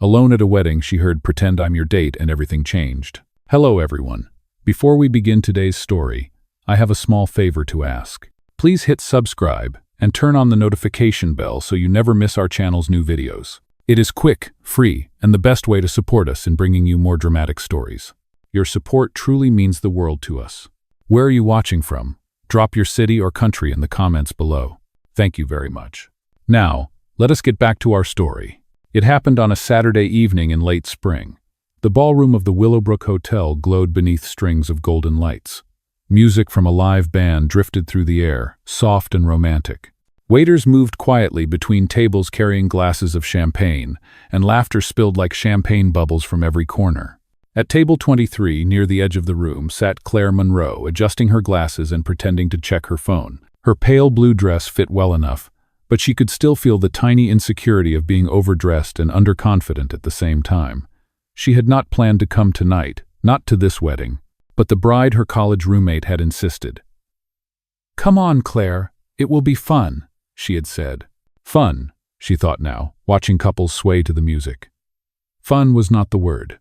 Alone at a wedding, she heard "Pretend I'm Your Date" and everything changed. Hello everyone. Before we begin today's story, I have a small favor to ask. Please hit subscribe and turn on the notification bell so you never miss our channel's new videos. It is quick, free, and the best way to support us in bringing you more dramatic stories. Your support truly means the world to us. Where are you watching from? Drop your city or country in the comments below. Thank you very much. Now, let us get back to our story. It happened on a Saturday evening in late spring. The ballroom of the Willowbrook Hotel glowed beneath strings of golden lights. Music from a live band drifted through the air, soft and romantic. Waiters moved quietly between tables carrying glasses of champagne, and laughter spilled like champagne bubbles from every corner. At table 23, near the edge of the room, sat Claire Monroe, adjusting her glasses and pretending to check her phone. Her pale blue dress fit well enough, but she could still feel the tiny insecurity of being overdressed and underconfident at the same time. She had not planned to come tonight, not to this wedding, but the bride, her college roommate, had insisted. "Come on, Claire, it will be fun," she had said. Fun, she thought now, watching couples sway to the music. Fun was not the word.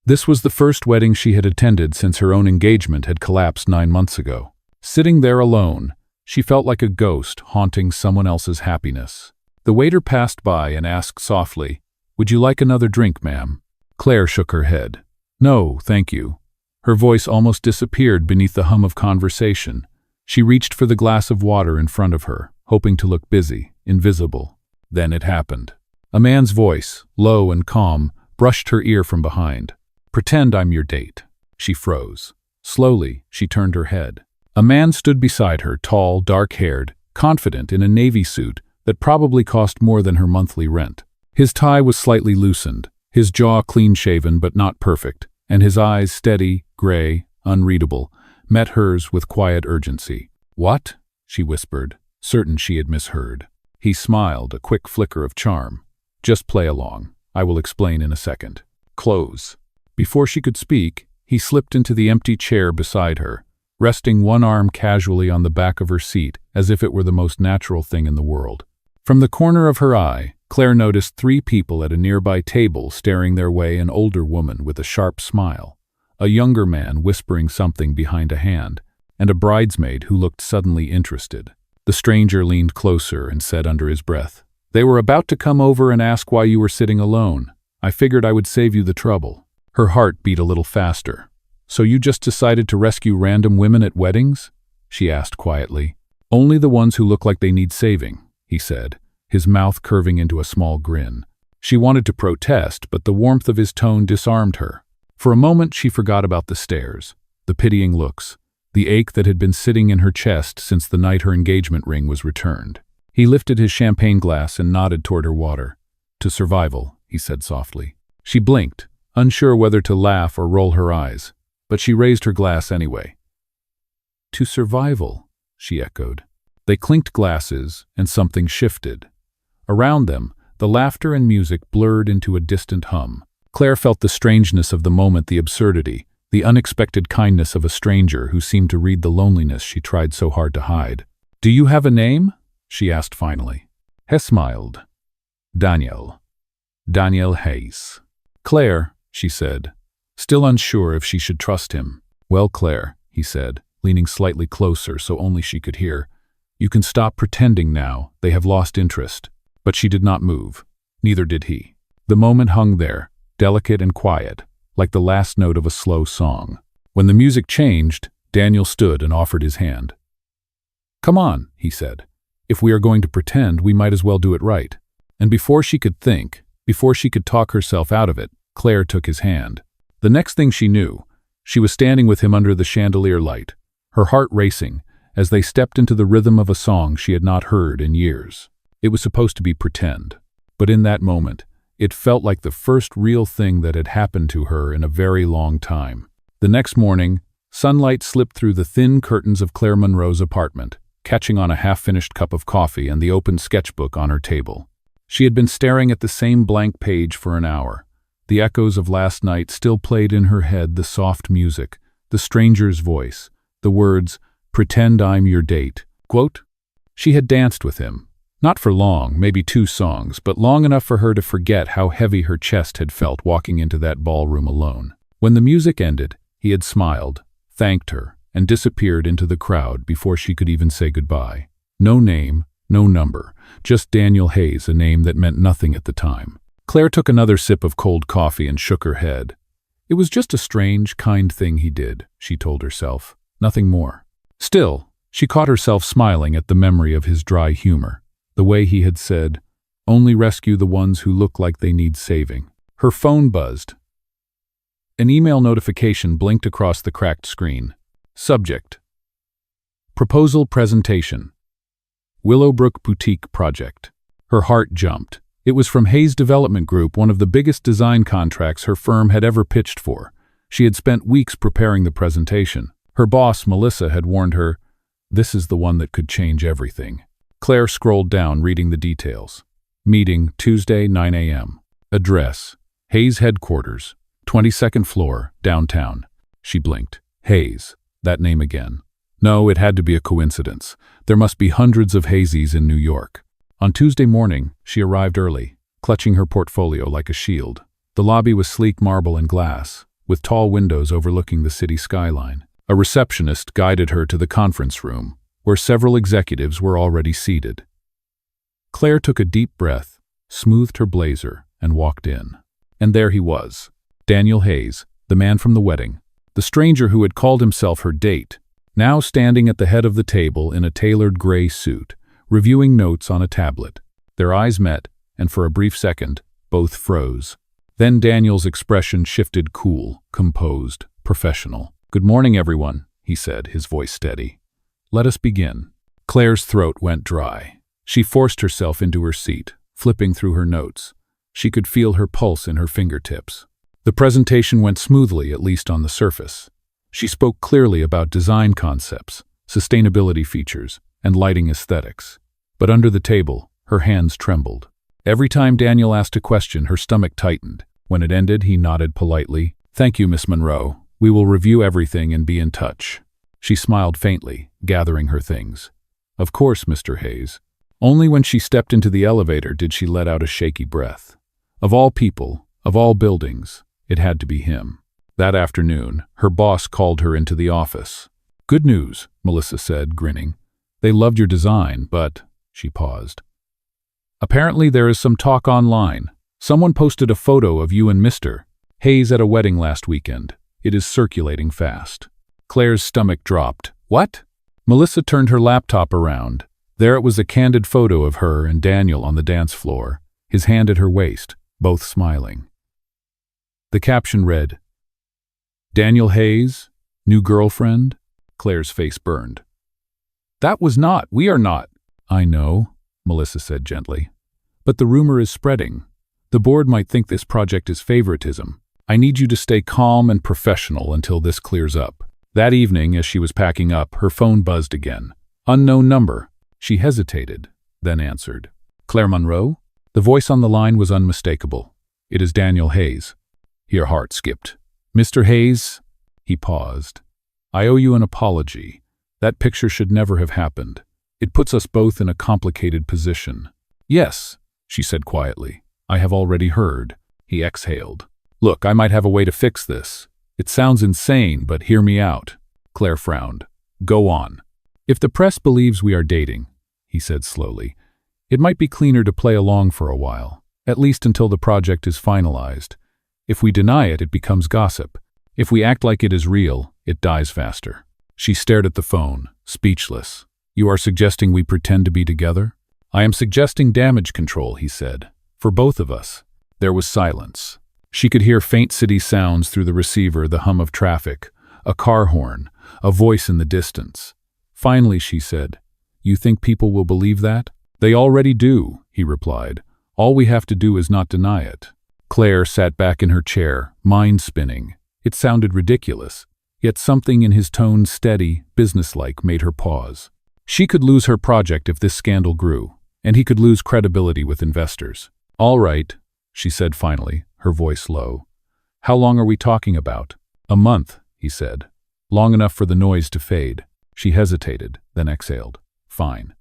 This was the first wedding she had attended since her own engagement had collapsed 9 months ago. Sitting there alone, she felt like a ghost haunting someone else's happiness. The waiter passed by and asked softly, "Would you like another drink, ma'am?" Claire shook her head. "No, thank you." Her voice almost disappeared beneath the hum of conversation. She reached for the glass of water in front of her, hoping to look busy, invisible. Then it happened. A man's voice, low and calm, brushed her ear from behind. "Pretend I'm your date." She froze. Slowly, she turned her head. A man stood beside her, tall, dark-haired, confident in a navy suit that probably cost more than her monthly rent. His tie was slightly loosened, his jaw clean-shaven but not perfect, and his eyes, steady, gray, unreadable, met hers with quiet urgency. "What?" she whispered, certain she had misheard. He smiled, a quick flicker of charm. "Just play along. I will explain in a second. Close." Before she could speak, he slipped into the empty chair beside her, resting one arm casually on the back of her seat as if it were the most natural thing in the world. From the corner of her eye, Claire noticed 3 people at a nearby table staring their way: an older woman with a sharp smile, a younger man whispering something behind a hand, and a bridesmaid who looked suddenly interested. The stranger leaned closer and said under his breath, "They were about to come over and ask why you were sitting alone. I figured I would save you the trouble." Her heart beat a little faster. "So you just decided to rescue random women at weddings?" she asked quietly. "Only the ones who look like they need saving," he said, his mouth curving into a small grin. She wanted to protest, but the warmth of his tone disarmed her. For a moment she forgot about the stares, the pitying looks, the ache that had been sitting in her chest since the night her engagement ring was returned. He lifted his champagne glass and nodded toward her water. "To survival," he said softly. She blinked, unsure whether to laugh or roll her eyes, but she raised her glass anyway. "To survival," she echoed. They clinked glasses, and something shifted. Around them, the laughter and music blurred into a distant hum. Claire felt the strangeness of the moment, the absurdity, the unexpected kindness of a stranger who seemed to read the loneliness she tried so hard to hide. "Do you have a name?" she asked finally. He smiled. "Daniel. Daniel Hayes." "Claire," she said, still unsure if she should trust him. "Well, Claire," he said, leaning slightly closer so only she could hear, "you can stop pretending now. They have lost interest." But she did not move. Neither did he. The moment hung there, delicate and quiet, like the last note of a slow song. When the music changed, Daniel stood and offered his hand. "Come on," he said. "If we are going to pretend, we might as well do it right." And before she could think, before she could talk herself out of it, Claire took his hand. The next thing she knew, she was standing with him under the chandelier light, her heart racing, as they stepped into the rhythm of a song she had not heard in years. It was supposed to be pretend, but in that moment, it felt like the first real thing that had happened to her in a very long time. The next morning, sunlight slipped through the thin curtains of Claire Monroe's apartment, catching on a half-finished cup of coffee and the open sketchbook on her table. She had been staring at the same blank page for an hour. The echoes of last night still played in her head: the soft music, the stranger's voice, the words, "Pretend I'm your date." Quote, she had danced with him, Not for long, maybe 2 songs, but long enough for her to forget how heavy her chest had felt walking into that ballroom alone. When the music ended, he had smiled, thanked her, and disappeared into the crowd before she could even say goodbye. No name, no number, just Daniel Hayes, a name that meant nothing at the time. Claire took another sip of cold coffee and shook her head. It was just a strange, kind thing he did, she told herself. Nothing more. Still, she caught herself smiling at the memory of his dry humor, the way he had said, "Only rescue the ones who look like they need saving." Her phone buzzed. An email notification blinked across the cracked screen. Subject: Proposal Presentation. Willowbrook Boutique Project. Her heart jumped. It was from Hayes Development Group, one of the biggest design contracts her firm had ever pitched for. She had spent weeks preparing the presentation. Her boss, Melissa, had warned her, "This is the one that could change everything." Claire scrolled down, reading the details. Meeting, Tuesday, 9 a.m. Address: Hayes Headquarters, 22nd floor, downtown. She blinked. Hayes. That name again. No, it had to be a coincidence. There must be hundreds of Hazeys in New York. On Tuesday morning, she arrived early, clutching her portfolio like a shield. The lobby was sleek marble and glass, with tall windows overlooking the city skyline. A receptionist guided her to the conference room, where several executives were already seated. Claire took a deep breath, smoothed her blazer, and walked in. And there he was, Daniel Hayes, the man from the wedding, the stranger who had called himself her date, now standing at the head of the table in a tailored gray suit, reviewing notes on a tablet. Their eyes met, and for a brief second, both froze. Then Daniel's expression shifted, cool, composed, professional. "Good morning, everyone," he said, his voice steady. "Let us begin." Claire's throat went dry. She forced herself into her seat, flipping through her notes. She could feel her pulse in her fingertips. The presentation went smoothly, at least on the surface. She spoke clearly about design concepts, sustainability features, and lighting aesthetics. But under the table, her hands trembled. Every time Daniel asked a question, her stomach tightened. When it ended, he nodded politely. "Thank you, Miss Monroe. We will review everything and be in touch." She smiled faintly, gathering her things. "Of course, Mr. Hayes." Only when she stepped into the elevator did she let out a shaky breath. Of all people, of all buildings, it had to be him. That afternoon, her boss called her into the office. "Good news," Melissa said, grinning. "They loved your design, but—" she paused. "Apparently there is some talk online. Someone posted a photo of you and Mr. Hayes at a wedding last weekend. It is circulating fast." Claire's stomach dropped. "What?" Melissa turned her laptop around. There it was, a candid photo of her and Daniel on the dance floor, his hand at her waist, both smiling. The caption read, "Daniel Hayes, new girlfriend?" Claire's face burned. We are not." "I know," Melissa said gently. "But the rumor is spreading. The board might think this project is favoritism. I need you to stay calm and professional until this clears up." That evening, as she was packing up, her phone buzzed again. Unknown number. She hesitated, then answered. "Claire Monroe?" The voice on the line was unmistakable. "It is Daniel Hayes." Her heart skipped. "Mr. Hayes?" He paused. "I owe you an apology. That picture should never have happened. It puts us both in a complicated position." "Yes," she said quietly. "I have already heard." He exhaled. "Look, I might have a way to fix this. It sounds insane, but hear me out." Claire frowned. "Go on." "If the press believes we are dating," he said slowly, "it might be cleaner to play along for a while, at least until the project is finalized. If we deny it, it becomes gossip. If we act like it is real, it dies faster." She stared at the phone, speechless. "You are suggesting we pretend to be together?" "I am suggesting damage control," he said. "For both of us." There was silence. She could hear faint city sounds through the receiver, the hum of traffic, a car horn, a voice in the distance. Finally, she said, "You think people will believe that?" "They already do," he replied. "All we have to do is not deny it." Claire sat back in her chair, mind spinning. It sounded ridiculous, yet something in his tone, steady, businesslike, made her pause. She could lose her project if this scandal grew, and he could lose credibility with investors. "All right," she said finally, her voice low. "How long are we talking about?" "A month," he said. "Long enough for the noise to fade." She hesitated, then exhaled. "Fine.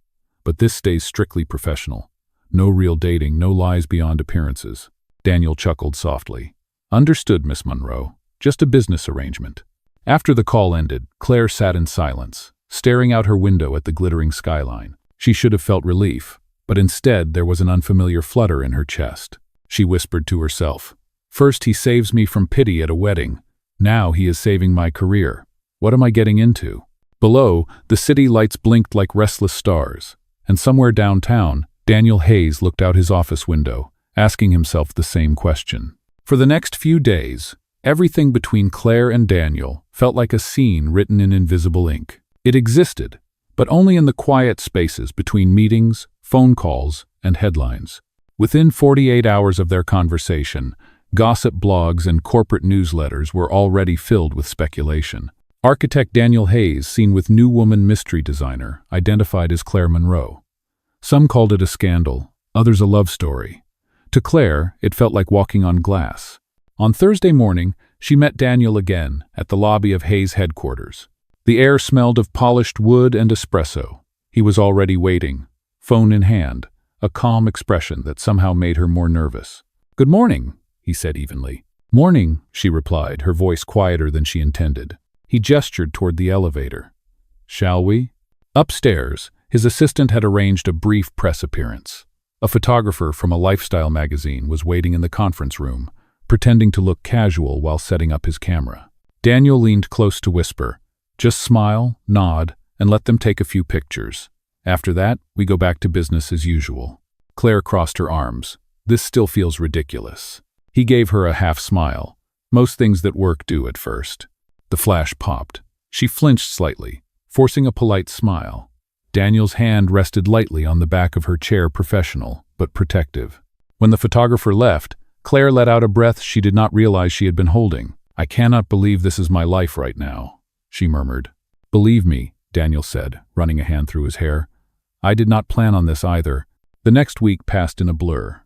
but this stays strictly professional. No real dating, no lies beyond appearances." Daniel chuckled softly. "Understood, Miss Monroe. Just a business arrangement." After the call ended, Claire sat in silence, staring out her window at the glittering skyline. She should have felt relief, but instead there was an unfamiliar flutter in her chest. She whispered to herself, "First he saves me from pity at a wedding. Now he is saving my career. What am I getting into?" Below, the city lights blinked like restless stars, and somewhere downtown, Daniel Hayes looked out his office window, asking himself the same question. For the next few days, everything between Claire and Daniel felt like a scene written in invisible ink. It existed, but only in the quiet spaces between meetings, phone calls, and headlines. Within 48 hours of their conversation, gossip blogs and corporate newsletters were already filled with speculation. Architect Daniel Hayes, seen with new woman mystery designer, identified as Claire Monroe. Some called it a scandal, others a love story. To Claire, it felt like walking on glass. On Thursday morning, she met Daniel again at the lobby of Hayes headquarters. The air smelled of polished wood and espresso. He was already waiting, phone in hand, a calm expression that somehow made her more nervous. "Good morning," he said evenly. "Morning," she replied, her voice quieter than she intended. He gestured toward the elevator. "Shall we?" Upstairs, his assistant had arranged a brief press appearance. A photographer from a lifestyle magazine was waiting in the conference room, pretending to look casual while setting up his camera. Daniel leaned close to whisper, "Just smile, nod, and let them take a few pictures. After that, we go back to business as usual." Claire crossed her arms. "This still feels ridiculous." He gave her a half smile. Most things that work do at first. The flash popped. She flinched slightly, forcing a polite smile. Daniel's hand rested lightly on the back of her chair, professional, but protective. When the photographer left, Claire let out a breath she did not realize she had been holding. "I cannot believe this is my life right now," she murmured. "Believe me," Daniel said, running a hand through his hair. "I did not plan on this either." The next week passed in a blur.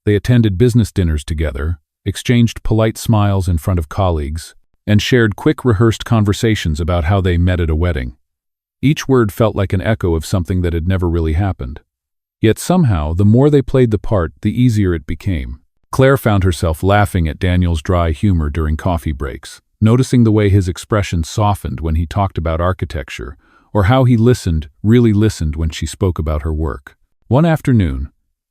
They attended business dinners together, exchanged polite smiles in front of colleagues, and shared quick rehearsed conversations about how they met at a wedding. Each word felt like an echo of something that had never really happened. Yet somehow, the more they played the part, the easier it became. Claire found herself laughing at Daniel's dry humor during coffee breaks, noticing the way his expression softened when he talked about architecture, or how he really listened when she spoke about her work. One afternoon,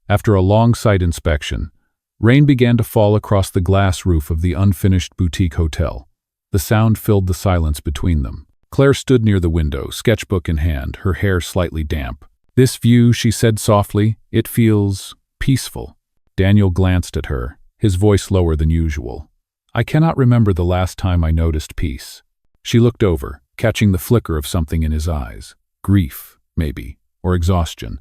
after a long site inspection, rain began to fall across the glass roof of the unfinished boutique hotel. The sound filled the silence between them. Claire stood near the window, sketchbook in hand, her hair slightly damp. "This view," she said softly, "it feels peaceful." Daniel glanced at her, his voice lower than usual. "I cannot remember the last time I noticed peace." She looked over, catching the flicker of something in his eyes. Grief, maybe, or exhaustion.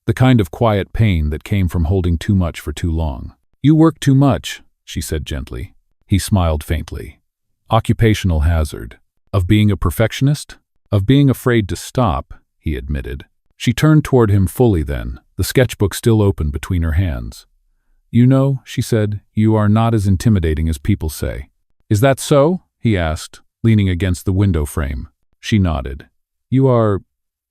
The kind of quiet pain that came from holding too much for too long. "You work too much," she said gently. He smiled faintly. "Occupational hazard. Of being a perfectionist? Of being afraid to stop," he admitted. She turned toward him fully then, the sketchbook still open between her hands. "You know," she said, "you are not as intimidating as people say." "Is that so?" he asked, leaning against the window frame. She nodded. "You are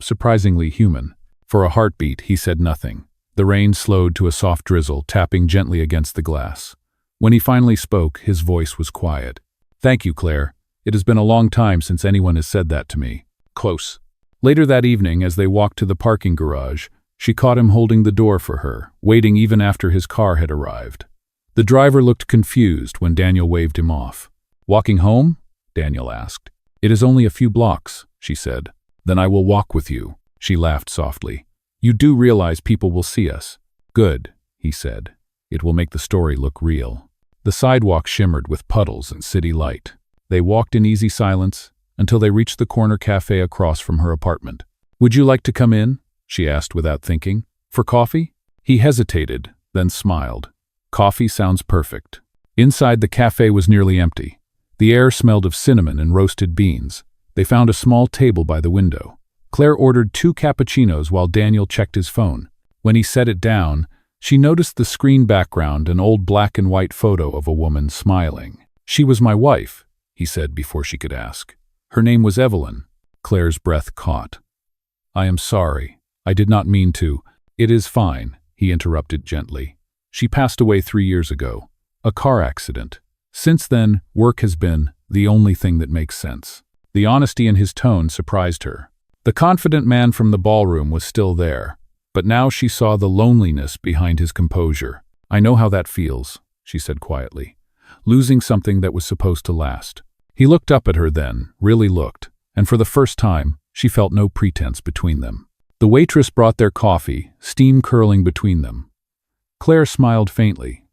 surprisingly human." For a heartbeat, he said nothing. The rain slowed to a soft drizzle, tapping gently against the glass. When he finally spoke, his voice was quiet. "Thank you, Claire. It has been a long time since anyone has said that to me." Close. Later that evening, as they walked to the parking garage, she caught him holding the door for her, waiting even after his car had arrived. The driver looked confused when Daniel waved him off. "Walking home?" Daniel asked. "It is only a few blocks," she said. "Then I will walk with you." She laughed softly. "You do realize people will see us." "Good," he said. "It will make the story look real." The sidewalk shimmered with puddles and city light. They walked in easy silence until they reached the corner cafe across from her apartment. "Would you like to come in?" she asked without thinking. "For coffee?" He hesitated, then smiled. "Coffee sounds perfect." Inside, the cafe was nearly empty. The air smelled of cinnamon and roasted beans. They found a small table by the window. Claire ordered 2 cappuccinos while Daniel checked his phone. When he set it down, she noticed the screen background, an old black and white photo of a woman smiling. "She was my wife," he said before she could ask. "Her name was Evelyn." Claire's breath caught. "I am sorry. I did not mean to. It is fine, he interrupted gently. She passed away 3 years ago. A car accident. Since then, work has been the only thing that makes sense. The honesty in his tone surprised her. The confident man from the ballroom was still there, but now she saw the loneliness behind his composure. I know how that feels, she said quietly. Losing something that was supposed to last. He looked up at her then, really looked, and for the first time, she felt no pretense between them. The waitress brought their coffee, steam curling between them. Claire smiled faintly.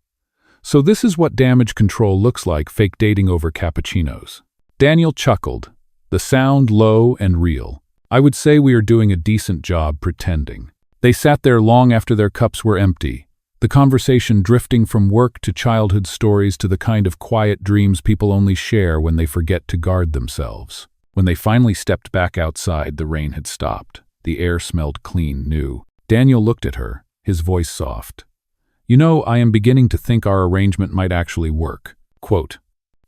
So this is what damage control looks like, fake dating over cappuccinos. Daniel chuckled, the sound low and real. I would say we are doing a decent job pretending. They sat there long after their cups were empty, the conversation drifting from work to childhood stories to the kind of quiet dreams people only share when they forget to guard themselves. When they finally stepped back outside, the rain had stopped. The air smelled clean, new. Daniel looked at her, his voice soft. You know, I am beginning to think our arrangement might actually work. Quote.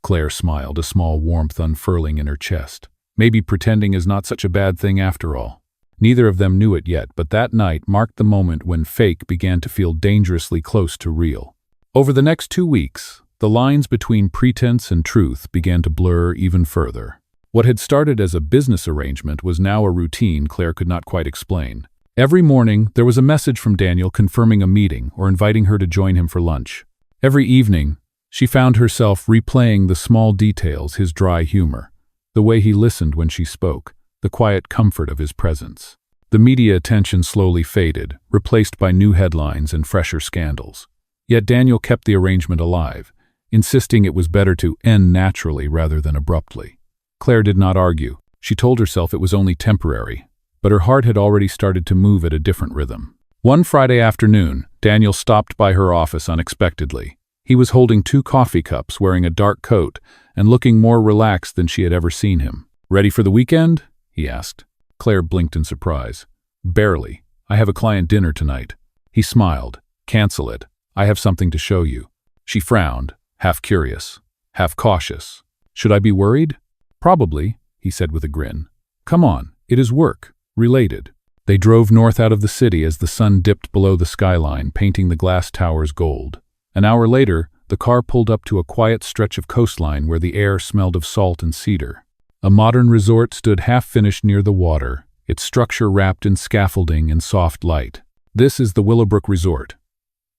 Claire smiled, a small warmth unfurling in her chest. Maybe pretending is not such a bad thing after all. Neither of them knew it yet, but that night marked the moment when fake began to feel dangerously close to real. Over the next 2 weeks, the lines between pretense and truth began to blur even further. What had started as a business arrangement was now a routine Claire could not quite explain. Every morning, there was a message from Daniel confirming a meeting or inviting her to join him for lunch. Every evening, she found herself replaying the small details, his dry humor, the way he listened when she spoke, the quiet comfort of his presence. The media attention slowly faded, replaced by new headlines and fresher scandals. Yet Daniel kept the arrangement alive, insisting it was better to end naturally rather than abruptly. Claire did not argue. She told herself it was only temporary, but her heart had already started to move at a different rhythm. One Friday afternoon, Daniel stopped by her office unexpectedly. He was holding 2 coffee cups, wearing a dark coat, and looking more relaxed than she had ever seen him. Ready for the weekend? He asked. Claire blinked in surprise. Barely. I have a client dinner tonight. He smiled. Cancel it. I have something to show you. She frowned, half curious, half cautious. Should I be worried? Probably, he said with a grin. Come on, it is work. Related. They drove north out of the city as the sun dipped below the skyline, painting the glass towers gold. An hour later, the car pulled up to a quiet stretch of coastline where the air smelled of salt and cedar. A modern resort stood half-finished near the water, its structure wrapped in scaffolding and soft light. This is the Willowbrook Resort,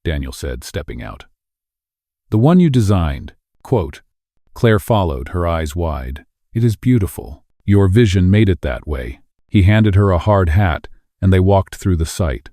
Daniel said, stepping out. The one you designed. Quote. Claire followed, her eyes wide. It is beautiful. Your vision made it that way. He handed her a hard hat, and they walked through the site.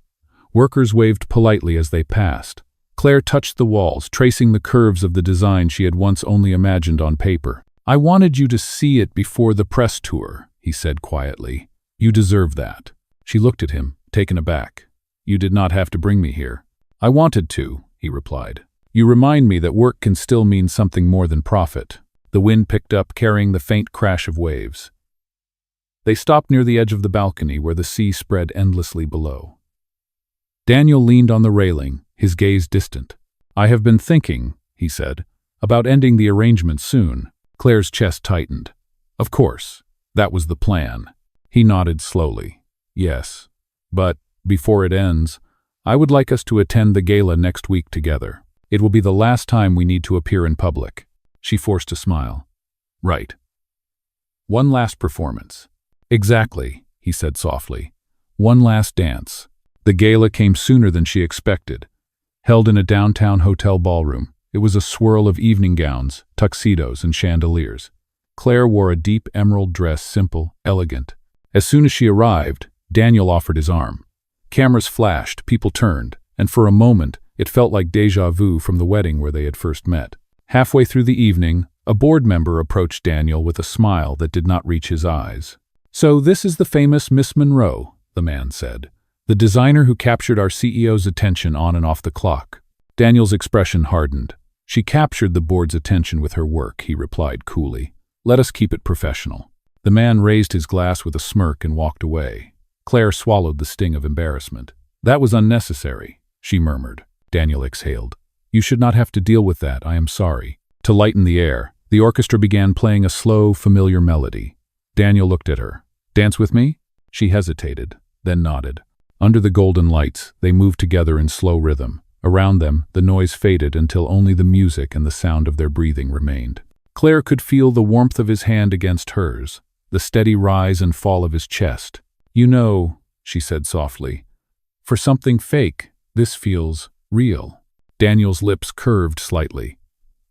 Workers waved politely as they passed. Claire touched the walls, tracing the curves of the design she had once only imagined on paper. I wanted you to see it before the press tour, he said quietly. You deserve that. She looked at him, taken aback. You did not have to bring me here. I wanted to, he replied. You remind me that work can still mean something more than profit. The wind picked up, carrying the faint crash of waves. They stopped near the edge of the balcony where the sea spread endlessly below. Daniel leaned on the railing, his gaze distant. I have been thinking, he said, about ending the arrangement soon. Claire's chest tightened. Of course, that was the plan. He nodded slowly. Yes, but before it ends, I would like us to attend the gala next week together. It will be the last time we need to appear in public. She forced a smile. Right. One last performance. Exactly, he said softly. One last dance. The gala came sooner than she expected. Held in a downtown hotel ballroom, it was a swirl of evening gowns, tuxedos, and chandeliers. Claire wore a deep emerald dress, simple, elegant. As soon as she arrived, Daniel offered his arm. Cameras flashed, people turned, and for a moment, it felt like déjà vu from the wedding where they had first met. Halfway through the evening, a board member approached Daniel with a smile that did not reach his eyes. So this is the famous Miss Monroe, the man said. The designer who captured our CEO's attention on and off the clock. Daniel's expression hardened. She captured the board's attention with her work, he replied coolly. Let us keep it professional. The man raised his glass with a smirk and walked away. Claire swallowed the sting of embarrassment. That was unnecessary, she murmured. Daniel exhaled. You should not have to deal with that, I am sorry. To lighten the air, the orchestra began playing a slow, familiar melody. Daniel looked at her. Dance with me? She hesitated, then nodded. Under the golden lights, they moved together in slow rhythm. Around them, the noise faded until only the music and the sound of their breathing remained. Claire could feel the warmth of his hand against hers, the steady rise and fall of his chest. "You know," she said softly, "for something fake, this feels real." Daniel's lips curved slightly.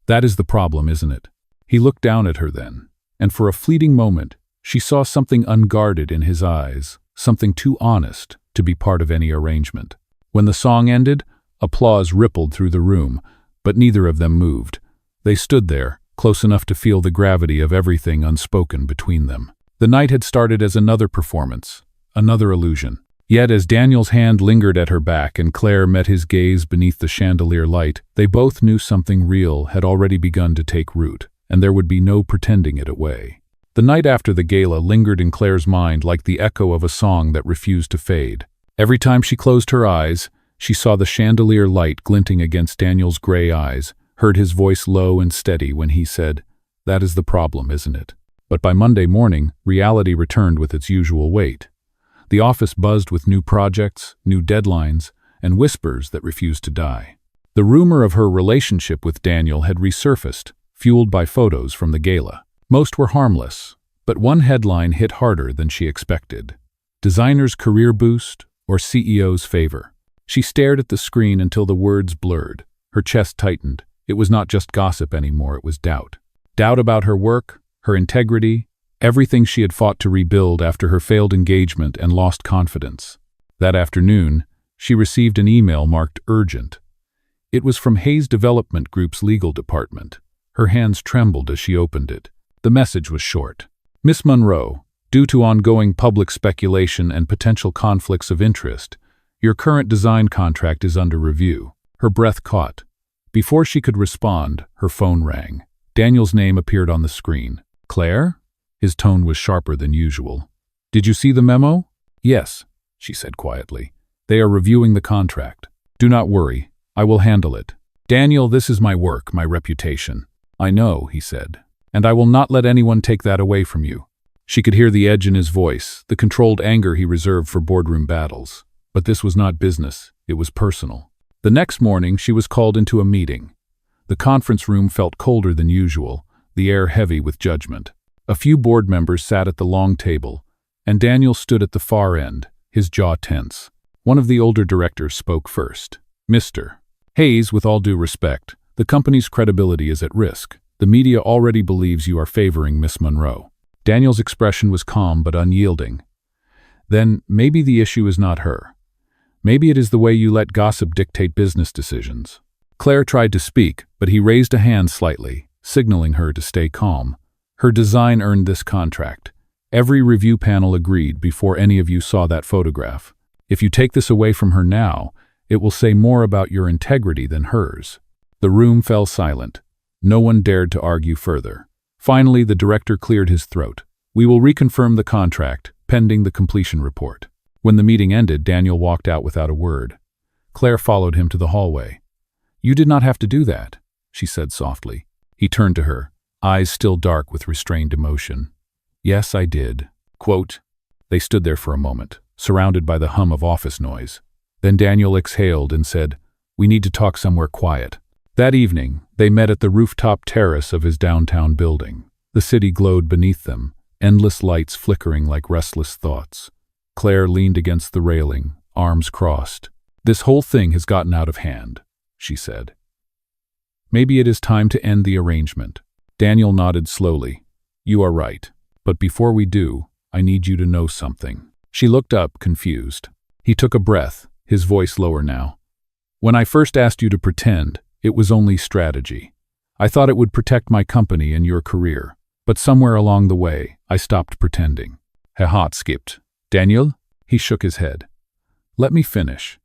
"That is the problem, isn't it?" He looked down at her then, and for a fleeting moment, she saw something unguarded in his eyes, something too honest to be part of any arrangement. When the song ended, applause rippled through the room, but neither of them moved. They stood there, close enough to feel the gravity of everything unspoken between them. The night had started as another performance, another illusion. Yet as Daniel's hand lingered at her back and Claire met his gaze beneath the chandelier light, they both knew something real had already begun to take root, and there would be no pretending it away. The night after the gala lingered in Claire's mind like the echo of a song that refused to fade. Every time she closed her eyes, she saw the chandelier light glinting against Daniel's gray eyes, heard his voice low and steady when he said, "That is the problem, isn't it?" But by Monday morning, reality returned with its usual weight. The office buzzed with new projects, new deadlines, and whispers that refused to die. The rumor of her relationship with Daniel had resurfaced, fueled by photos from the gala. Most were harmless, but one headline hit harder than she expected. "Designer's career boost or CEO's favor?" She stared at the screen until the words blurred. Her chest tightened. It was not just gossip anymore, it was doubt. Doubt about her work, her integrity, everything she had fought to rebuild after her failed engagement and lost confidence. That afternoon, she received an email marked urgent. It was from Hayes Development Group's legal department. Her hands trembled as she opened it. The message was short. "Miss Monroe, due to ongoing public speculation and potential conflicts of interest, your current design contract is under review." Her breath caught. Before she could respond, her phone rang. Daniel's name appeared on the screen. "Claire?" His tone was sharper than usual. "Did you see the memo?" "Yes," she said quietly. "They are reviewing the contract. Do not worry, I will handle it." "Daniel, this is my work, my reputation." "I know," he said, "and I will not let anyone take that away from you." She could hear the edge in his voice, the controlled anger he reserved for boardroom battles. But this was not business, it was personal. The next morning, she was called into a meeting. The conference room felt colder than usual, the air heavy with judgment. A few board members sat at the long table, and Daniel stood at the far end, his jaw tense. One of the older directors spoke first. "Mr. Hayes, with all due respect, the company's credibility is at risk. The media already believes you are favoring Miss Monroe." Daniel's expression was calm but unyielding. "Then maybe the issue is not her. Maybe it is the way you let gossip dictate business decisions." Claire tried to speak, but he raised a hand slightly, signaling her to stay calm. "Her design earned this contract. Every review panel agreed before any of you saw that photograph. If you take this away from her now, it will say more about your integrity than hers." The room fell silent. No one dared to argue further. Finally, the director cleared his throat. "We will reconfirm the contract, pending the completion report." When the meeting ended, Daniel walked out without a word. Claire followed him to the hallway. "You did not have to do that," she said softly. He turned to her, eyes still dark with restrained emotion. "Yes, I did." Quote. They stood there for a moment, surrounded by the hum of office noise. Then Daniel exhaled and said, "We need to talk somewhere quiet." That evening, they met at the rooftop terrace of his downtown building. The city glowed beneath them, endless lights flickering like restless thoughts. Claire leaned against the railing, arms crossed. "This whole thing has gotten out of hand," she said. "Maybe it is time to end the arrangement." Daniel nodded slowly. "You are right. But before we do, I need you to know something." She looked up, confused. He took a breath, his voice lower now. "When I first asked you to pretend, it was only strategy. I thought it would protect my company and your career. But somewhere along the way, I stopped pretending." Her heart skipped. "Daniel?" He shook his head. "Let me finish.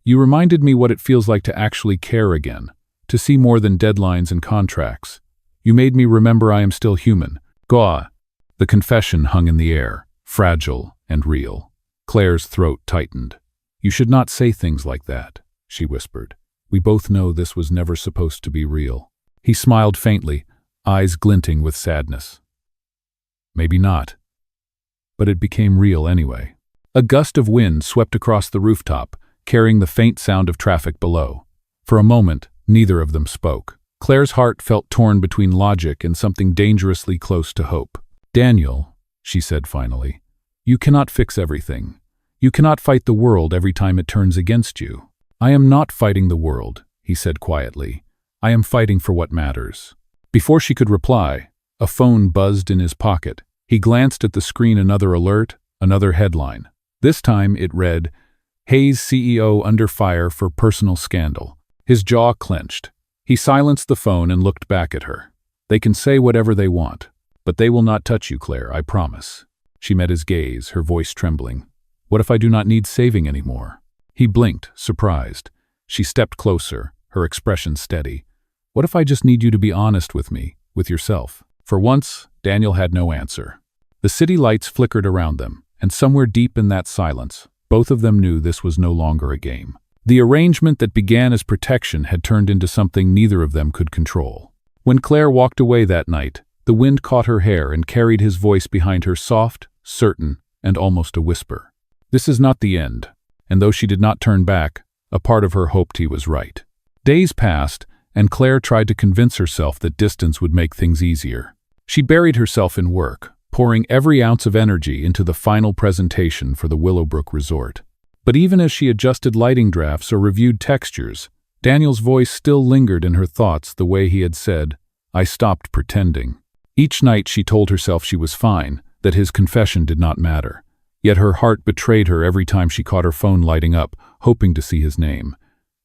You reminded me what it feels like to actually care again, to see more than deadlines and contracts. You made me remember I am still human." Goa. The confession hung in the air, fragile and real. Claire's throat tightened. "You should not say things like that," she whispered. "We both know this was never supposed to be real." He smiled faintly, eyes glinting with sadness. "Maybe not. But it became real anyway." A gust of wind swept across the rooftop, carrying the faint sound of traffic below. For a moment, neither of them spoke. Claire's heart felt torn between logic and something dangerously close to hope. "Daniel," she said finally, "you cannot fix everything. You cannot fight the world every time it turns against you." "I am not fighting the world," he said quietly. "I am fighting for what matters." Before she could reply, a phone buzzed in his pocket. He glanced at the screen, another alert, another headline. This time it read, "Hayes CEO under fire for personal scandal." His jaw clenched. He silenced the phone and looked back at her. "They can say whatever they want, but they will not touch you, Claire, I promise." She met his gaze, her voice trembling. "What if I do not need saving anymore?" He blinked, surprised. She stepped closer, her expression steady. "What if I just need you to be honest with me, with yourself?" For once, Daniel had no answer. The city lights flickered around them, and somewhere deep in that silence, both of them knew this was no longer a game. The arrangement that began as protection had turned into something neither of them could control. When Claire walked away that night, the wind caught her hair and carried his voice behind her, soft, certain, and almost a whisper. This is not the end, and though she did not turn back, a part of her hoped he was right. Days passed, and Claire tried to convince herself that distance would make things easier. She buried herself in work, pouring every ounce of energy into the final presentation for the Willowbrook Resort. But even as she adjusted lighting drafts or reviewed textures, Daniel's voice still lingered in her thoughts the way he had said, "I stopped pretending." Each night she told herself she was fine, that his confession did not matter. Yet her heart betrayed her every time she caught her phone lighting up, hoping to see his name.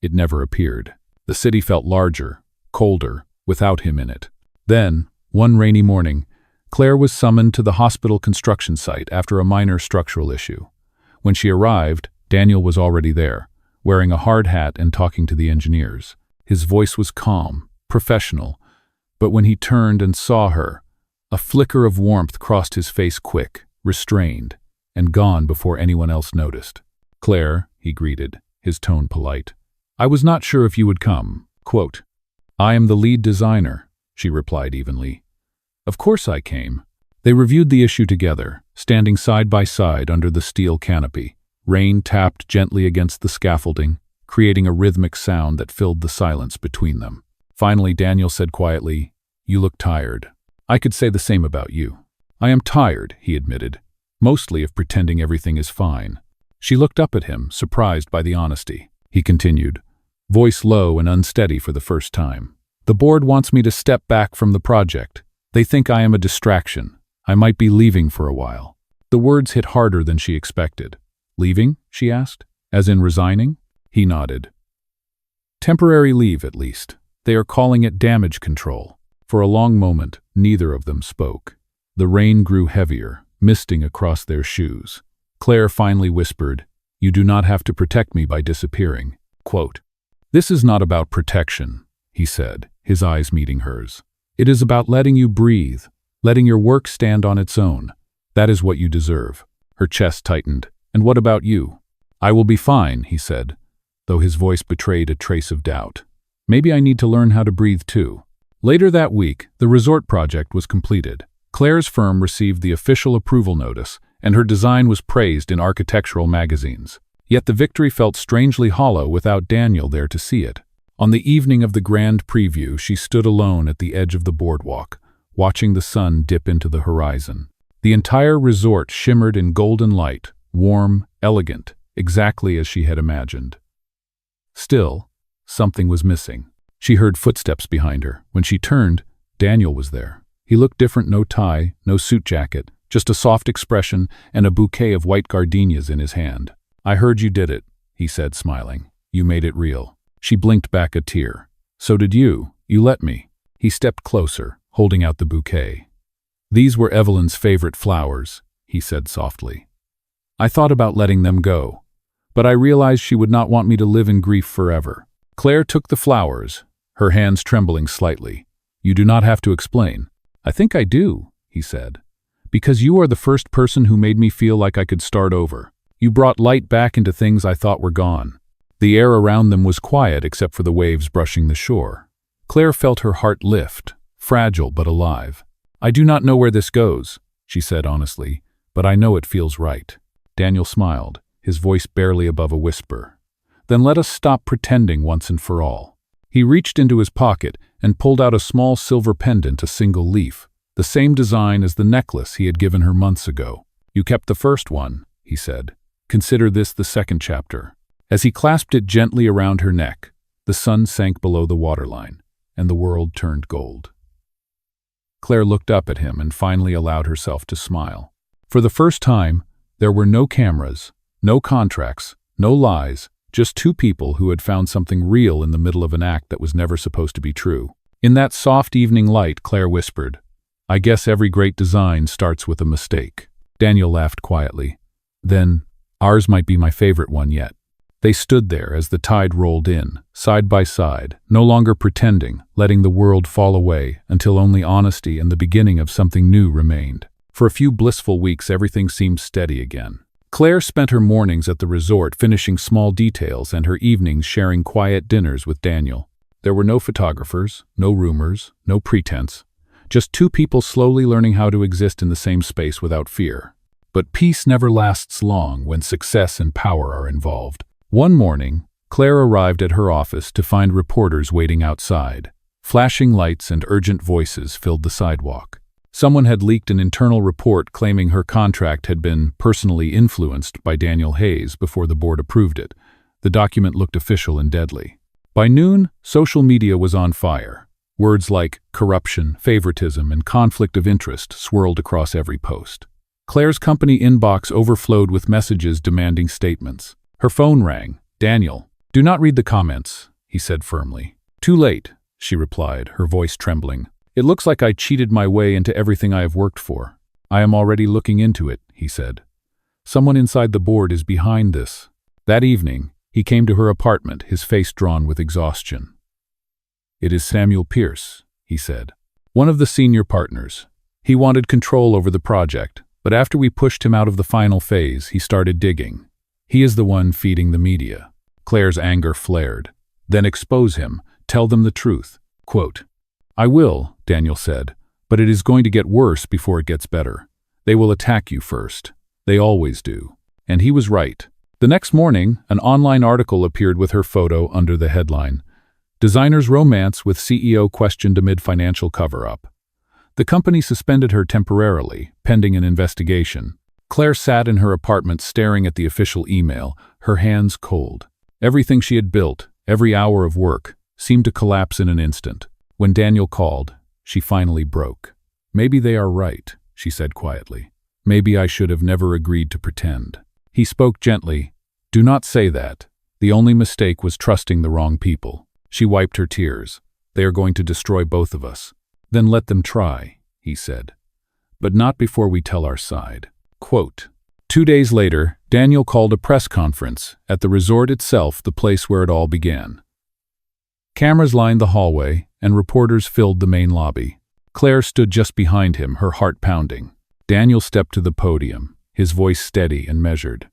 It never appeared. The city felt larger, colder, without him in it. Then, one rainy morning, Claire was summoned to the hospital construction site after a minor structural issue. When she arrived, Daniel was already there, wearing a hard hat and talking to the engineers. His voice was calm, professional, but when he turned and saw her, a flicker of warmth crossed his face, quick, restrained, and gone before anyone else noticed. "Claire," he greeted, his tone polite. "I was not sure if you would come." Quote, "I am the lead designer," she replied evenly. "Of course I came." They reviewed the issue together, standing side by side under the steel canopy. Rain tapped gently against the scaffolding, creating a rhythmic sound that filled the silence between them. Finally, Daniel said quietly, "You look tired. I could say the same about you." "I am tired," he admitted, "mostly of pretending everything is fine." She looked up at him, surprised by the honesty. He continued, voice low and unsteady for the first time. "The board wants me to step back from the project. They think I am a distraction. I might be leaving for a while." The words hit harder than she expected. "Leaving?" she asked. "As in resigning?" He nodded. "Temporary leave, at least. They are calling it damage control." For a long moment, neither of them spoke. The rain grew heavier, misting across their shoes. Claire finally whispered, "You do not have to protect me by disappearing." Quote, "This is not about protection," he said, his eyes meeting hers. "It is about letting you breathe, letting your work stand on its own. That is what you deserve." Her chest tightened. "And what about you?" "I will be fine," he said, though his voice betrayed a trace of doubt. "Maybe I need to learn how to breathe too." Later that week, the resort project was completed. Claire's firm received the official approval notice, and her design was praised in architectural magazines. Yet the victory felt strangely hollow without Daniel there to see it. On the evening of the grand preview, she stood alone at the edge of the boardwalk, watching the sun dip into the horizon. The entire resort shimmered in golden light, warm, elegant, exactly as she had imagined. Still, something was missing. She heard footsteps behind her. When she turned, Daniel was there. He looked different, no tie, no suit jacket, just a soft expression and a bouquet of white gardenias in his hand. "I heard you did it," he said, smiling. "You made it real." She blinked back a tear. "So did you. You let me." He stepped closer, holding out the bouquet. "These were Evelyn's favorite flowers," he said softly. "I thought about letting them go, but I realized she would not want me to live in grief forever." Claire took the flowers, her hands trembling slightly. "You do not have to explain." "I think I do," he said, "because you are the first person who made me feel like I could start over. You brought light back into things I thought were gone." The air around them was quiet except for the waves brushing the shore. Claire felt her heart lift, fragile but alive. "I do not know where this goes," she said honestly, "but I know it feels right." Daniel smiled, his voice barely above a whisper. Then let us stop pretending once and for all. He reached into his pocket and pulled out a small silver pendant, a single leaf, the same design as the necklace he had given her months ago. You kept the first one, he said. Consider this the second chapter. As he clasped it gently around her neck, the sun sank below the waterline, and the world turned gold. Claire looked up at him and finally allowed herself to smile. For the first time, there were no cameras, no contracts, no lies, just two people who had found something real in the middle of an act that was never supposed to be true. In that soft evening light, Claire whispered, I guess every great design starts with a mistake. Daniel laughed quietly. Then, ours might be my favorite one yet. They stood there as the tide rolled in, side by side, no longer pretending, letting the world fall away until only honesty and the beginning of something new remained. For a few blissful weeks, everything seemed steady again. Claire spent her mornings at the resort finishing small details and her evenings sharing quiet dinners with Daniel. There were no photographers, no rumors, no pretense, just two people slowly learning how to exist in the same space without fear. But peace never lasts long when success and power are involved. One morning, Claire arrived at her office to find reporters waiting outside. Flashing lights and urgent voices filled the sidewalk. Someone had leaked an internal report claiming her contract had been personally influenced by Daniel Hayes before the board approved it. The document looked official and deadly. By noon, social media was on fire. Words like corruption, favoritism, and conflict of interest swirled across every post. Claire's company inbox overflowed with messages demanding statements. Her phone rang. Daniel, do not read the comments, he said firmly. Too late, she replied, her voice trembling. It looks like I cheated my way into everything I have worked for. I am already looking into it, he said. Someone inside the board is behind this. That evening, he came to her apartment, his face drawn with exhaustion. It is Samuel Pierce, he said. One of the senior partners. He wanted control over the project, but after we pushed him out of the final phase, he started digging. He is the one feeding the media. Claire's anger flared. Then expose him. Tell them the truth. Quote, I will, Daniel said, but it is going to get worse before it gets better. They will attack you first. They always do. And he was right. The next morning, an online article appeared with her photo under the headline, Designer's Romance with CEO Questioned Amid Financial Cover-Up. The company suspended her temporarily, pending an investigation. Claire sat in her apartment staring at the official email, her hands cold. Everything she had built, every hour of work, seemed to collapse in an instant. When Daniel called, she finally broke. Maybe they are right, she said quietly. Maybe I should have never agreed to pretend. He spoke gently. Do not say that. The only mistake was trusting the wrong people. She wiped her tears. They are going to destroy both of us. Then let them try, he said. But not before we tell our side. Quote, 2 days later, Daniel called a press conference at the resort itself, the place where it all began. Cameras lined the hallway, and reporters filled the main lobby. Claire stood just behind him, her heart pounding. Daniel stepped to the podium, his voice steady and measured.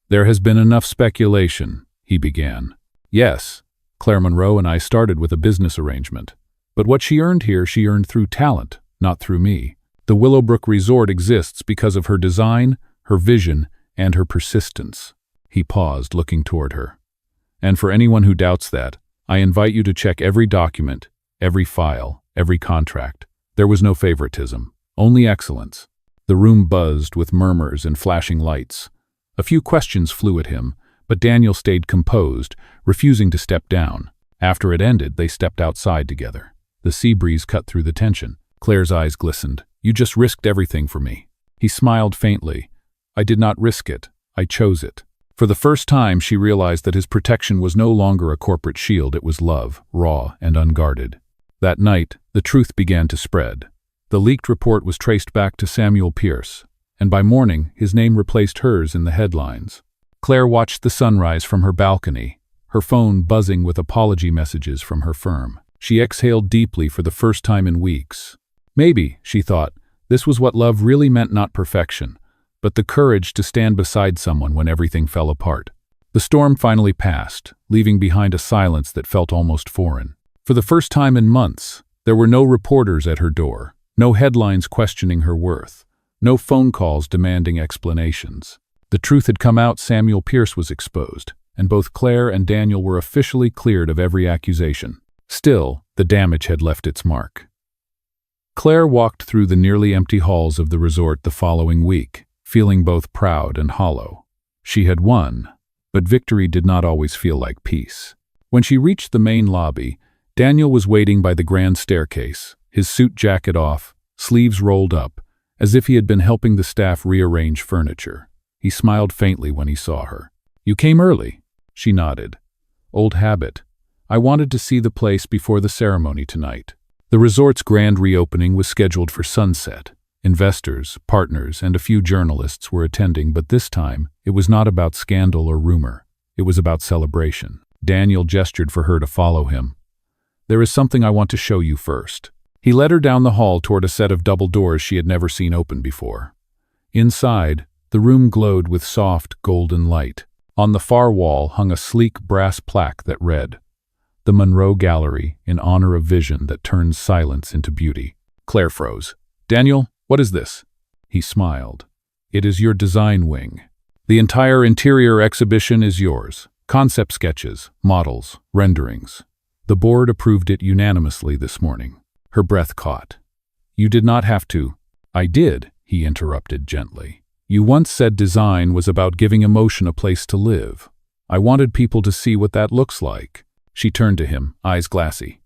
There has been enough speculation, he began. Yes, Claire Monroe and I started with a business arrangement. But what she earned here, she earned through talent, not through me. The Willowbrook Resort exists because of her design, her vision, and her persistence. He paused, looking toward her. And for anyone who doubts that, I invite you to check every document, every file, every contract. There was no favoritism, only excellence. The room buzzed with murmurs and flashing lights. A few questions flew at him, but Daniel stayed composed, refusing to step down. After it ended, they stepped outside together. The sea breeze cut through the tension. Claire's eyes glistened. You just risked everything for me. He smiled faintly. I did not risk it. I chose it. For the first time, she realized that his protection was no longer a corporate shield. It was love, raw and unguarded. That night, the truth began to spread. The leaked report was traced back to Samuel Pierce, and by morning, his name replaced hers in the headlines. Claire watched the sunrise from her balcony, her phone buzzing with apology messages from her firm. She exhaled deeply for the first time in weeks. Maybe, she thought, this was what love really meant, not perfection, but the courage to stand beside someone when everything fell apart. The storm finally passed, leaving behind a silence that felt almost foreign. For the first time in months, there were no reporters at her door, no headlines questioning her worth, no phone calls demanding explanations. The truth had come out. Samuel Pierce was exposed, and both Claire and Daniel were officially cleared of every accusation. Still, the damage had left its mark. Claire walked through the nearly empty halls of the resort the following week, feeling both proud and hollow. She had won, but victory did not always feel like peace. When she reached the main lobby, Daniel was waiting by the grand staircase, his suit jacket off, sleeves rolled up, as if he had been helping the staff rearrange furniture. He smiled faintly when he saw her. "You came early." She nodded. "Old habit. I wanted to see the place before the ceremony tonight." The resort's grand reopening was scheduled for sunset. Investors, partners, and a few journalists were attending, but this time, it was not about scandal or rumor. It was about celebration. Daniel gestured for her to follow him. "There is something I want to show you first." He led her down the hall toward a set of double doors she had never seen open before. Inside, the room glowed with soft, golden light. On the far wall hung a sleek brass plaque that read, "The Monroe Gallery, in honor of vision that turns silence into beauty." Claire froze. "Daniel, what is this?" He smiled. "It is your design wing. The entire interior exhibition is yours. Concept sketches, models, renderings. The board approved it unanimously this morning." Her breath caught. "You did not have to." "I did," he interrupted gently. "You once said design was about giving emotion a place to live. I wanted people to see what that looks like." She turned to him, eyes glassy.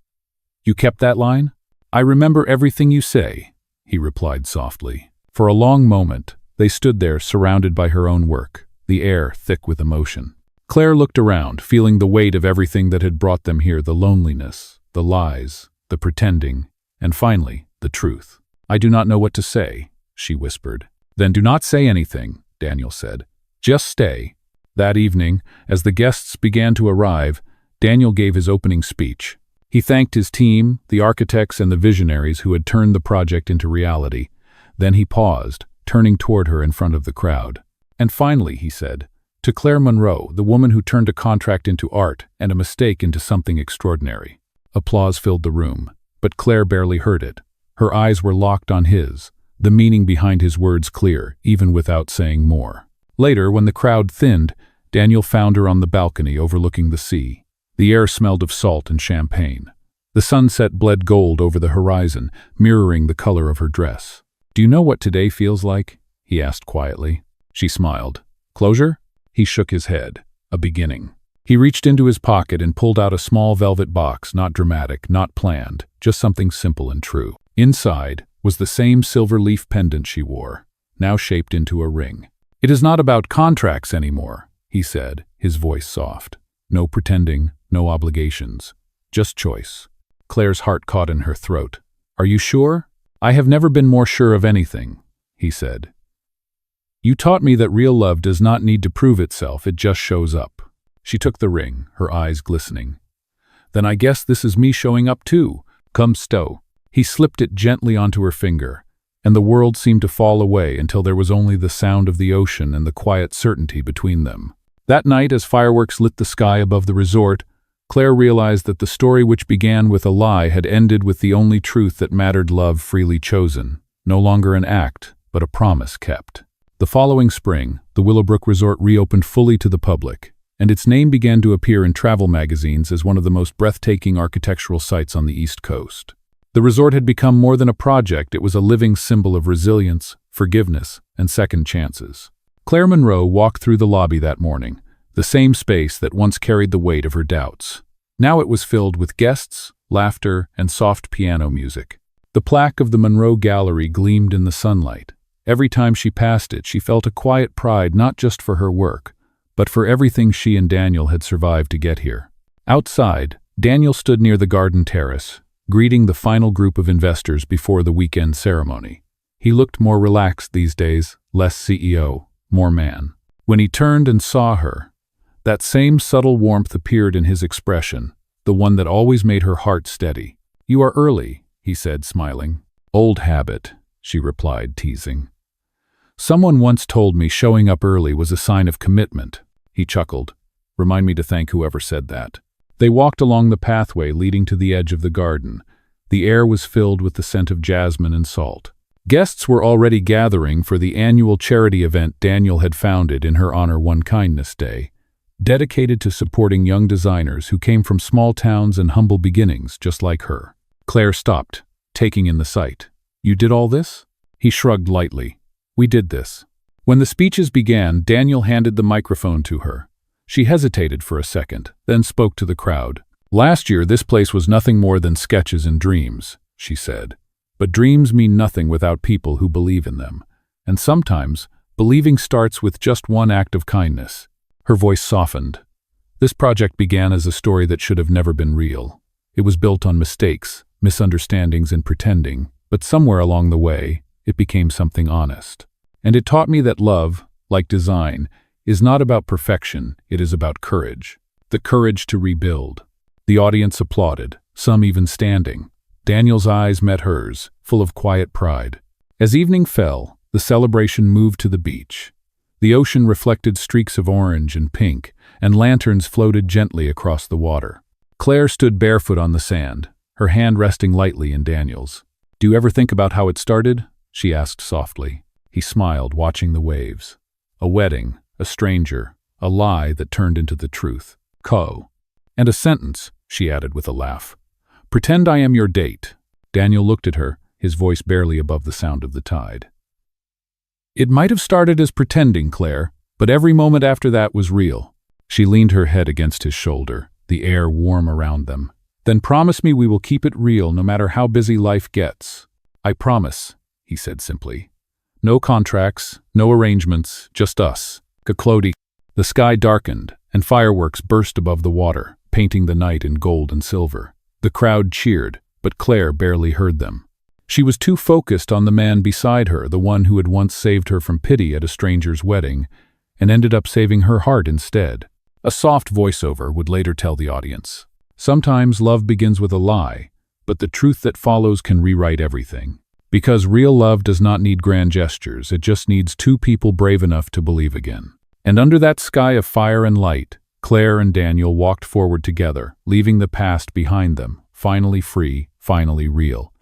"You kept that line?" "I remember everything you say," he replied softly. For a long moment, they stood there surrounded by her own work, the air thick with emotion. Claire looked around, feeling the weight of everything that had brought them here, the loneliness, the lies, the pretending, and finally, the truth. "I do not know what to say," she whispered. "Then do not say anything," Daniel said. "Just stay." That evening, as the guests began to arrive, Daniel gave his opening speech. He thanked his team, the architects and the visionaries who had turned the project into reality. Then he paused, turning toward her in front of the crowd. "And finally," he said, "to Claire Monroe, the woman who turned a contract into art and a mistake into something extraordinary." Applause filled the room, but Claire barely heard it. Her eyes were locked on his, the meaning behind his words clear, even without saying more. Later, when the crowd thinned, Daniel found her on the balcony overlooking the sea. The air smelled of salt and champagne. The sunset bled gold over the horizon, mirroring the color of her dress. "Do you know what today feels like?" he asked quietly. She smiled. "Closure?" He shook his head. "A beginning." He reached into his pocket and pulled out a small velvet box, not dramatic, not planned, just something simple and true. Inside was the same silver leaf pendant she wore, now shaped into a ring. "It is not about contracts anymore," he said, his voice soft. "No pretending, no obligations, just choice." Claire's heart caught in her throat. "Are you sure?" "I have never been more sure of anything," he said. "You taught me that real love does not need to prove itself, it just shows up." She took the ring, her eyes glistening. "Then I guess this is me showing up too. Come stow." He slipped it gently onto her finger, and the world seemed to fall away until there was only the sound of the ocean and the quiet certainty between them. That night, as fireworks lit the sky above the resort, Claire realized that the story which began with a lie had ended with the only truth that mattered: love freely chosen, no longer an act, but a promise kept. The following spring, the Willowbrook Resort reopened fully to the public, and its name began to appear in travel magazines as one of the most breathtaking architectural sites on the East Coast. The resort had become more than a project, it was a living symbol of resilience, forgiveness, and second chances. Claire Monroe walked through the lobby that morning, the same space that once carried the weight of her doubts. Now it was filled with guests, laughter, and soft piano music. The plaque of the Monroe Gallery gleamed in the sunlight. Every time she passed it, she felt a quiet pride not just for her work, but for everything she and Daniel had survived to get here. Outside, Daniel stood near the garden terrace, greeting the final group of investors before the weekend ceremony. He looked more relaxed these days, less CEO, more man. When he turned and saw her, that same subtle warmth appeared in his expression, the one that always made her heart steady. "You are early," he said, smiling. "Old habit," she replied, teasing. "Someone once told me showing up early was a sign of commitment." He chuckled. "Remind me to thank whoever said that." They walked along the pathway leading to the edge of the garden. The air was filled with the scent of jasmine and salt. Guests were already gathering for the annual charity event Daniel had founded in her honor one Kindness Day, dedicated to supporting young designers who came from small towns and humble beginnings just like her. Claire stopped, taking in the sight. "You did all this?" He shrugged lightly. "We did this." When the speeches began, Daniel handed the microphone to her. She hesitated for a second, then spoke to the crowd. "Last year, this place was nothing more than sketches and dreams," she said. "But dreams mean nothing without people who believe in them. And sometimes, believing starts with just one act of kindness." Her voice softened. "This project began as a story that should have never been real. It was built on mistakes, misunderstandings, and pretending, but somewhere along the way, it became something honest. And it taught me that love, like design, is not about perfection, it is about courage. The courage to rebuild." The audience applauded, some even standing. Daniel's eyes met hers, full of quiet pride. As evening fell, the celebration moved to the beach. The ocean reflected streaks of orange and pink, and lanterns floated gently across the water. Claire stood barefoot on the sand, her hand resting lightly in Daniel's. "Do you ever think about how it started?" she asked softly. He smiled, watching the waves. "A wedding, a stranger, a lie that turned into the truth. And a sentence," she added with a laugh. "Pretend I am your date." Daniel looked at her, his voice barely above the sound of the tide. "It might have started as pretending, Claire, but every moment after that was real." She leaned her head against his shoulder, the air warm around them. "Then promise me we will keep it real no matter how busy life gets." "I promise," he said simply. "No contracts, no arrangements, just us." Kaklodi. The sky darkened, and fireworks burst above the water, painting the night in gold and silver. The crowd cheered, but Claire barely heard them. She was too focused on the man beside her, the one who had once saved her from pity at a stranger's wedding, and ended up saving her heart instead. A soft voiceover would later tell the audience. Sometimes love begins with a lie, but the truth that follows can rewrite everything. Because real love does not need grand gestures, it just needs two people brave enough to believe again. And under that sky of fire and light, Claire and Daniel walked forward together, leaving the past behind them, finally free, finally real.